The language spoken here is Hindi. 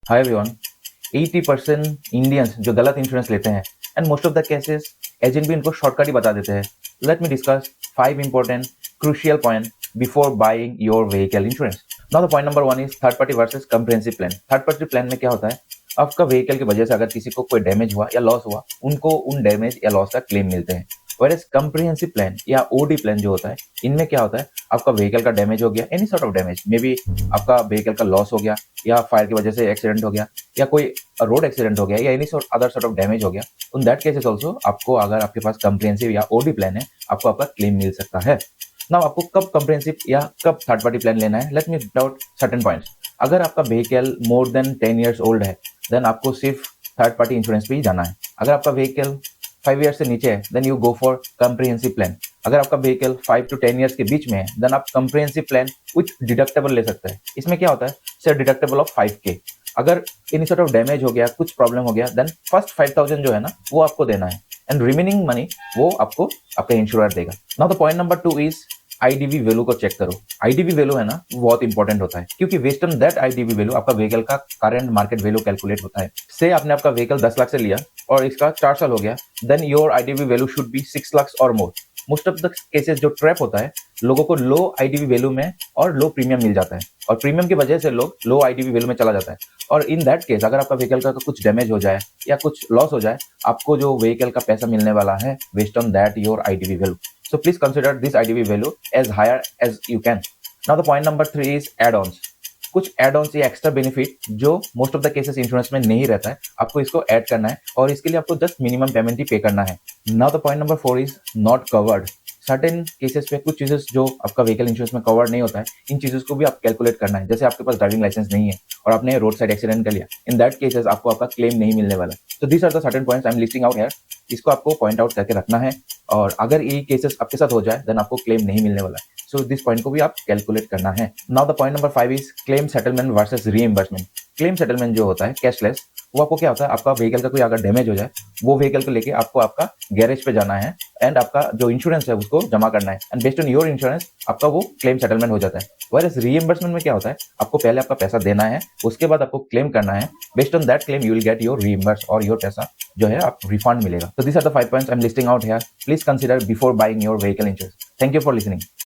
Hi everyone. 80% इंडियंस जो गलत इंश्योरेंस लेते हैं and most of the cases agent भी इनको शॉर्टकट ही बता देते हैं। Let me discuss 5 important crucial point before buying your vehicle insurance. Now the point number 1 is third party versus comprehensive plan. Third party plan में क्या होता है, आपका व्हीकल की वजह से अगर किसी को कोई डैमेज हुआ या लॉस हुआ, उनको उन डैमेज या लॉस का क्लेम मिलते हैं। वेयरएज कंप्रिहेंसिव प्लान या ओडी प्लान जो होता है, इनमें क्या होता है, आपका व्हीकल का डैमेज हो गया, any sort of damage, may be आपका व्हीकल का लॉस हो गया या फायर की वजह से एक्सीडेंट हो गया या कोई रोड एक्सीडेंट हो गया या any other sort of damage हो गया, उन दैट केसेस ऑल्सो आपको, अगर आपके पास कंप्रिहेंसिव या ओडी प्लान है, आपको आपका क्लेम मिल सकता है। नाउ आपको कब कंप्रिहेंसिव या कब थर्ड पार्टी प्लान लेना है, let me doubt certain points. अगर आपका vehicle more than 10 years old है, देन आपको सिर्फ थर्ड पार्टी इंश्योरेंस पे ही जाना है। अगर आपका व्हीकल 5 ईयर्स से नीचे है, then you go for comprehensive plan. अगर आपका व्हीकल 5 to 10 ईयर्स के बीच में है, देन आप कंप्रिहेंसिव प्लान विथ डिडक्टेबल ले सकते हैं। इसमें क्या होता है, सर डिडक्टेबल ऑफ 5K। अगर एनी सॉर्ट ऑफ डैमेज हो गया, कुछ प्रॉब्लम हो गया, देन फर्स्ट 5000 जो है ना, वो आपको देना है एंड रिमेनिंग मनी वो आपको आपका इंश्योरर देगा। Now the point number 2 is IDV value को चेक करो। आईडीवी वैल्यू है ना, वो बहुत इंपॉर्टेंट होता है, क्योंकि based on that IDV value आपका व्हीकल का करंट मार्केट वैल्यू कैलकुलेट होता है। से आपने आपका व्हीकल 10 लाख से लिया और इसका 4 साल हो गया, then your IDV value should be 6 lakh और more. Most of the cases जो ट्रैप होता है, लोगों को लो आईडीवी वैल्यू में और लो प्रीमियम मिल जाता है, और प्रीमियम की वजह से लोग लो आईडीवी वैल्यू में चला जाता है। और इन दैट केस अगर आपका व्हीकल का कुछ डैमेज हो जाए या कुछ लॉस हो जाए, आपको जो व्हीकल का पैसा मिलने वाला है based on that your IDV value. So please consider this IDV value as higher as you can. Now the point number 3 is add-ons. कुछ add-ons या एक्स्ट्रा बेनिफिट जो most of the cases insurance में नहीं रहता है, आपको इसको ऐड करना है और इसके लिए आपको जस्ट मिनिमम पेमेंट ही पे करना है। Now the point number 4 is not covered. Certain cases पे कुछ चीजें जो आपका व्हीकल इंश्योरेंस में कवर्ड नहीं होता है, इन चीजों को भी आप कैलकुलेट करना है। जैसे आपके पास ड्राइविंग लाइसेंस नहीं है और आपने रोड साइड एक्सीडेंट कर लिया, इन दैट केसेस आपको आपका क्लेम नहीं मिलने वाला। तो these are the certain points I am listing out here. इसको आपको पॉइंट आउट करके रखना है, और अगर ये केसेस आपके साथ हो जाए, देन आपको क्लेम नहीं मिलने वाला है। सो दिस पॉइंट को भी आप कैलकुलेट करना है। Now the point number 5 is claim settlement versus reimbursement. Claim settlement जो होता है कैशलेस, वो आपको क्या होता है, आपका व्हीकल का कोई अगर डैमेज हो जाए, वो व्हीकल को लेके आपको आपका गैरेज पे जाना है एंड आपका जो इंश्योरेंस है उसको जमा करना है, and based on your insurance आपका वो क्लेम सेटलमेंट हो जाता है। वेयरएज रीइंबर्समेंट में क्या होता है, आपको पहले आपका पैसा देना है, उसके बाद आपको क्लेम करना है। Based on that claim you will get your reimburse और योर पैसा जो है आप रिफंड मिलेगा। तो this are the 5 points I am listing out here. Please consider before buying your vehicle insurance. Thank you for listening.